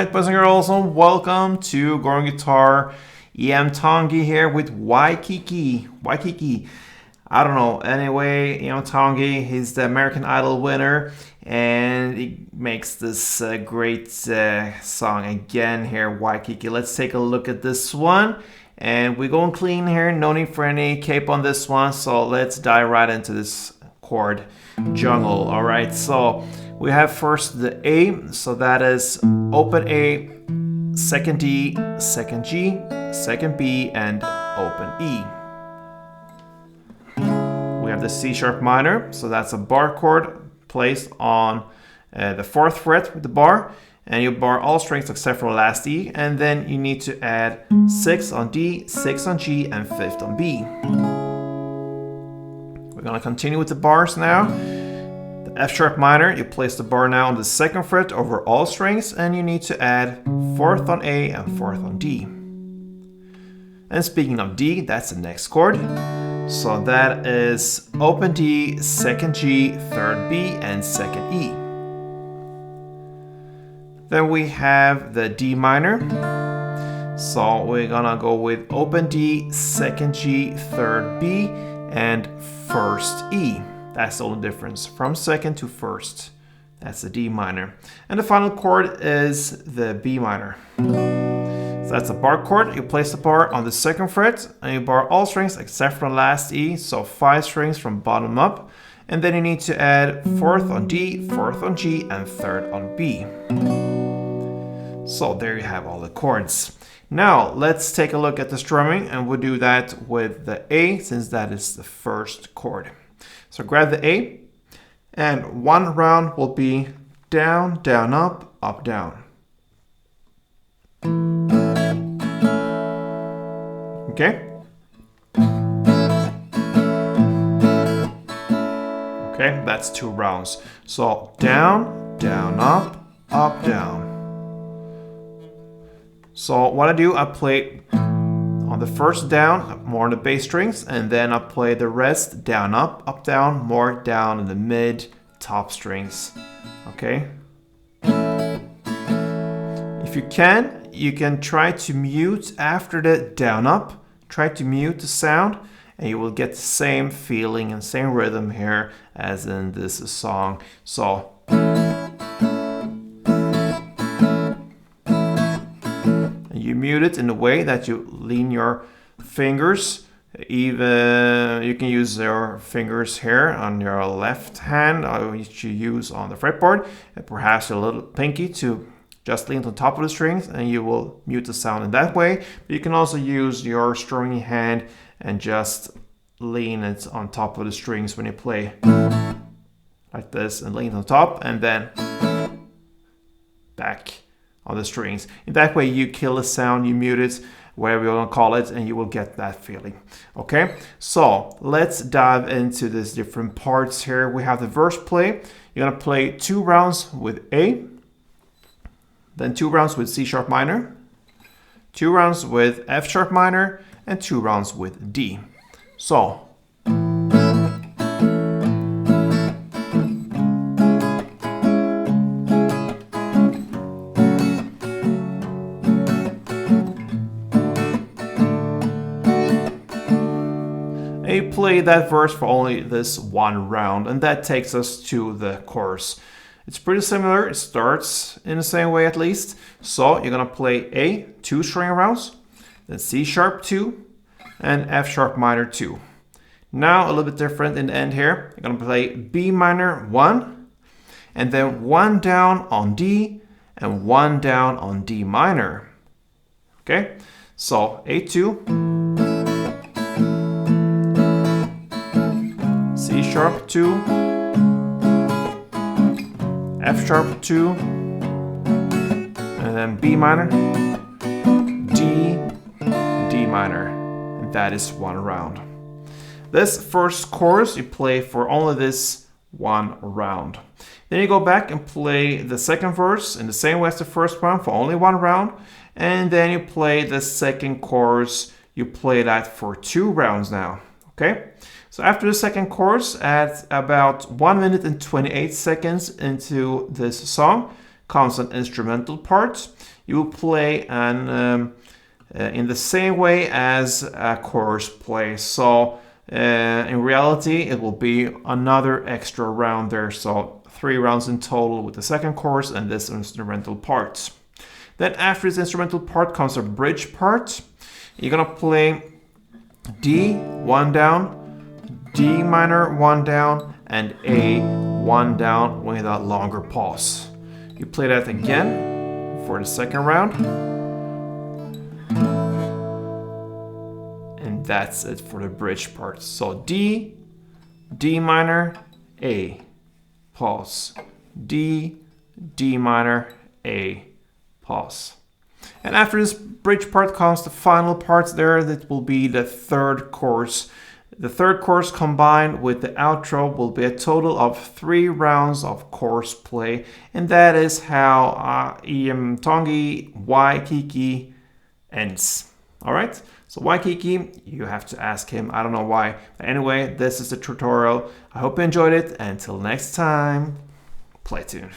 Alright, boys and girls, and welcome to Goron Guitar. IAM Tongi here with Kiki. Kiki? I don't know. Anyway, IAM Tongi, he's the American Idol winner, and he makes this great song again here, Kiki. Let's take a look at this one. And we're going clean here, no need for any cape on this one, so let's dive right into this chord jungle. Alright, so we have first the A, so that is open A, second D, second G, second B, and open E. We have the C sharp minor, so that's a bar chord placed on the 4th fret with the bar, and you bar all strings except for the last E, and then you need to add 6 on D, 6 on G, and 5th on B. We're gonna continue with the bars now. The F sharp minor, you place the bar now on the 2nd fret over all strings, and you need to add 4th on A and 4th on D. And speaking of D, that's the next chord. So that is open D, 2nd G, 3rd B, and 2nd E. Then we have the D minor. So we're gonna go with open D, 2nd G, 3rd B, and 1st E. That's the only difference from 2nd to 1st. That's the D minor. And the final chord is the B minor. So that's a bar chord. You place the bar on the 2nd fret and you bar all strings except for the last E, so 5 strings from bottom up. And then you need to add 4th on D, 4th on G, and 3rd on B. So there you have all the chords. Now let's take a look at the strumming, and we'll do that with the A since that is the first chord. So grab the A, and one round will be down, down, up, down. Okay? Okay, that's 2 rounds. So down, down, up, down. So what I do, I play on the first down, more on the bass strings, and then I play the rest down, up, down, more down in the mid, top strings. Okay? If you can try to mute after the down, up. Try to mute the sound, and you will get the same feeling and same rhythm here as in this song. So you mute it in the way that you lean your fingers. Even you can use your fingers here on your left hand, which you use on the fretboard, and perhaps your little pinky to just lean on top of the strings, and you will mute the sound in that way. But you can also use your strumming hand and just lean it on top of the strings when you play like this, and lean on top and then back on the strings. In that way you kill the sound, you mute it, whatever you want to call it, and you will get that feeling. Okay, so let's dive into these different parts here. We have the verse play. You're gonna play 2 rounds with A, then 2 rounds with C sharp minor, 2 rounds with F sharp minor, and 2 rounds with D. So you play that verse for only this 1 round, and that takes us to the chorus. It's pretty similar. It starts in the same way at least. So you're gonna play A, 2 string rounds, then C sharp 2, and F sharp minor 2. Now a little bit different in the end here. You're gonna play B minor 1, and then 1 down on D, and 1 down on D minor. Okay, so A2, C sharp 2, F sharp 2, and then B minor, D, D minor, and that is 1 round. This first chorus you play for only this 1 round. Then you go back and play the second verse in the same way as the first one for only 1 round, and then you play the second chorus. You play that for 2 rounds now. Okay? So after the second chorus, at about 1 minute and 28 seconds into this song, comes an instrumental part. you will play in the same way as a chorus plays. So in reality, it will be another extra round there. So 3 rounds in total with the second chorus and this instrumental part. Then after this instrumental part comes a bridge part. You're gonna play D, 1 down, D minor, 1 down, and A, 1 down with a longer pause. You play that again for the second round. And that's it for the bridge part. So D, D minor, A, pause. D, D minor, A, pause. And after this bridge part comes the final parts there. That will be the third chorus. The third chorus combined with the outro will be a total of 3 rounds of chorus play. And that is how IAM TONGI Kiki ends. Alright, so Kiki, you have to ask him. I don't know why. But anyway, this is the tutorial. I hope you enjoyed it. Until next time, play tune.